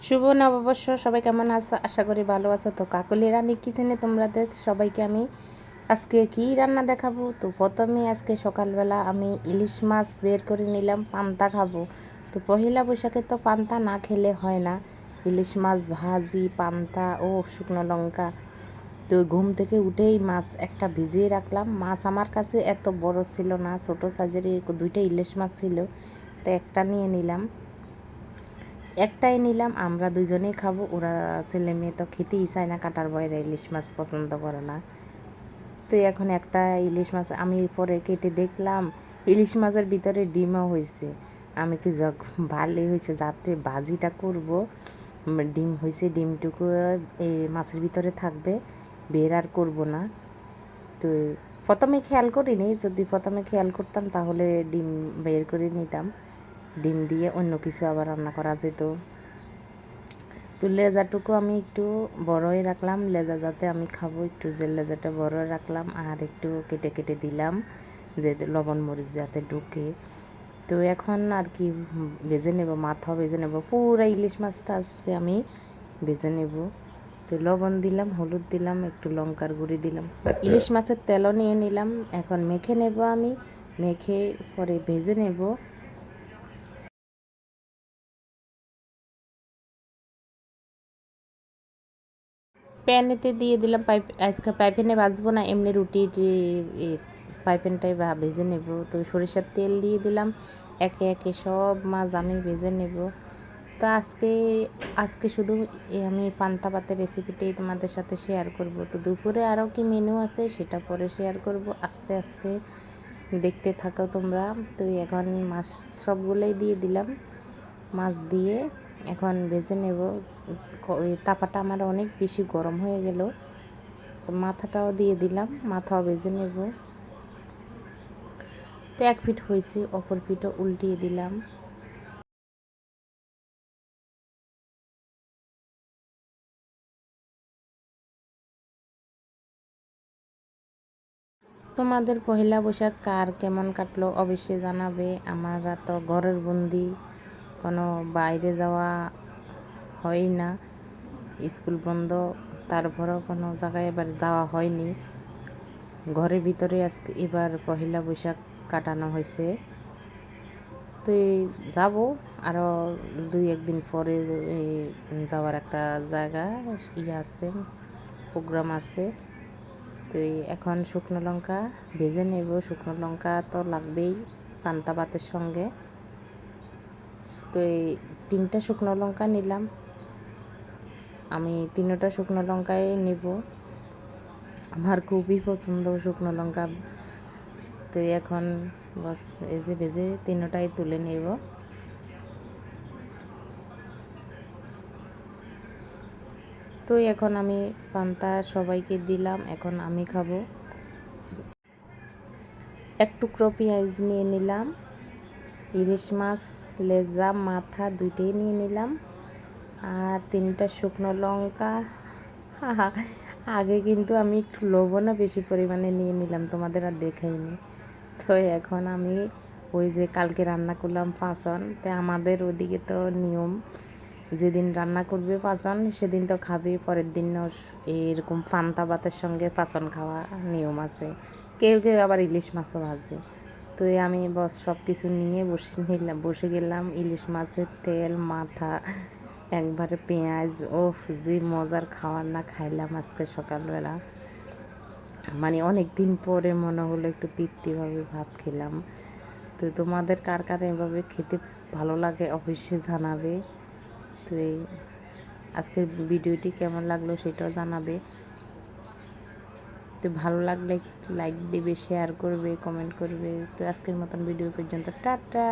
শুভ নববর্ষ। সবাই কেমন আছো? আশা করি ভালো আছো। তো কাকলি রানী কিচেনে তোমাদের সবাইকে আমি আজকে কি রান্না দেখাবো। তো প্রথমে আজকে সকালবেলা আমি ইলিশ মাছ বের করে নিলাম, পান্তা খাবো। তো পহেলা বৈশাখে তো পান্তা না খেলে হয় না। ইলিশ মাছ ভাজি, পান্তা ও শুকনো লঙ্কা। তো ঘুম থেকে উঠেই মাছ একটা ভিজিয়ে রাখলাম। মাছ আমার কাছে এত বড় ছিল না, ছোটো সাইজেরই দুইটা ইলিশ মাছ ছিল, তো একটা নিয়ে নিলাম। একটাই নিলাম, আমরা দুজনেই খাবো। ওরা ছেলে মেয়ে তো খেতেই চায় না, কাটার বাইরে ইলিশ মাছ পছন্দ করে না। তো এখন একটা ইলিশ মাছ আমি পরে কেটে দেখলাম ইলিশ মাছের ভিতরে ডিমও হয়েছে। আমি কি ভালোই হয়েছে, যাতে ভাজিটা করব। ডিম হয়েছে, ডিমটুকু এই মাছের ভিতরে থাকবে, বের আর করবো না। তো প্রথমে খেয়াল করিনি, যদি প্রথমে খেয়াল করতাম তাহলে ডিম বের করে নিতাম। ডিম দিয়ে অন্য কিছু আবার রান্না করা যেত। তো লেজাটুকু আমি একটু বড়ই রাখলাম, লেজা যাতে আমি খাবো, একটু যে লেজাটা বড় রাখলাম, আর একটু কেটে কেটে দিলাম যে লবণ মরিচ যাতে ঢুকে। তো এখন আর কি ভেজে নেব, মাথাও ভেজে নেব, পুরো ইলিশ মাছটা আজকে আমি ভেজে নেব। তো লবণ দিলাম, হলুদ দিলাম, একটু লঙ্কার গুঁড়ি দিলাম, ইলিশ মাছের তেলও নিয়ে নিলাম। এখন মেখে নেব, আমি মেখে পরে ভেজে নেব। প্যানেতে দিয়ে দিলাম। আজকে পাইপেনে ভাজবো না, এমনি রুটির পাইপেনটাই ভেজে নেব। তো সরিষার তেল দিয়ে দিলাম, একে একে সব মাছ আমি ভেজে নেব। তো আজকে শুধু আমি পান্তা ভাতের রেসিপিটাই তোমাদের সাথে শেয়ার করব। তো দুপুরে আরও কি মেনু আছে সেটা পরে শেয়ার করব, আস্তে আস্তে দেখতে থাকো তোমরা। তো এখন মাছ সবগুলোই দিয়ে দিলাম, মাছ দিয়ে এখন ভেজে নেব। ওই তাপাটা আমার অনেক বেশি গরম হয়ে গেল, তো মাথাটাও দিয়ে দিলাম, মাথাও ভেজে নেব। তো এক পিঠ হয়েছে, অপর পিঠও উল্টিয়ে দিলাম। তোমাদের পহেলা বৈশাখ কার কেমন কাটলো অবশ্যই জানাবে। আমরা তো ঘরের বন্দি, কোনো বাইরে যাওয়া হয় না, স্কুল বন্ধ, তারপরেও কোনো জায়গায় এবার যাওয়া হয়নি। ঘরের ভিতরে আজকে এবার পহেলা বৈশাখ কাটানো হয়েছে। তো যাব আরও 2-1 দিন পরে, যাওয়ার একটা জায়গা আছে, প্রোগ্রাম আছে। তো এখন শুকনো লঙ্কা ভেজে নেব। শুকনো লঙ্কা তো লাগবেই পান্তা ভাতের সঙ্গে। তো 3টা শুকনো লঙ্কা নিলাম, আমি 3টা শুকনো লঙ্কাই নেব, আমার খুবই পছন্দ শুকনো লঙ্কা। তো এখন বস এই যে ভেজে 3টাই তুলে নেব। তো এখন আমি পান্তা সবাইকে দিলাম, এখন আমি খাবো। এক টুকরো পেঁয়াজ নিয়ে নিলাম, ইলিশ মাছ লেজা মাথা দুইটাই নিয়ে নিলাম, আর 3টা শুকনো লঙ্কা। আগে কিন্তু আমি একটু লবণও বেশি পরিমাণে নিয়ে নিলাম, তোমাদের আর দেখাইনি। তো এখন আমি ওই যে কালকে রান্না করলাম পাঁচন, তো আমাদের ওদিকে তো নিয়ম, যেদিন রান্না করবে পাঁচন সেদিন তো খাবে, পরের দিন এরকম পান্তা ভাতের সঙ্গে পাঁচন খাওয়া নিয়ম আছে। কেউ কেউ আবার ইলিশ মাছও ভাজে। তো আমি সব কিছু নিয়ে বসে গেলাম। ইলিশ মাছের তেল, মাথা, একবারে পেঁয়াজ, যে মজার খাবার না খাইলাম আজকে সকালবেলা। মানে অনেক দিন পরে মনে হলো একটু তৃপ্তিভাবে ভাত খেলাম। তো তোমাদের কার কার এভাবে খেতে ভালো লাগে অবশ্যই জানাবে। তো আজকের ভিডিওটি কেমন লাগলো সেটাও জানাবে। তো ভালো লাগলে লাইক দেবে, শেয়ার করবে, কমেন্ট করবে। তো আজকের মতন ভিডিও পর্যন্ত টাটা।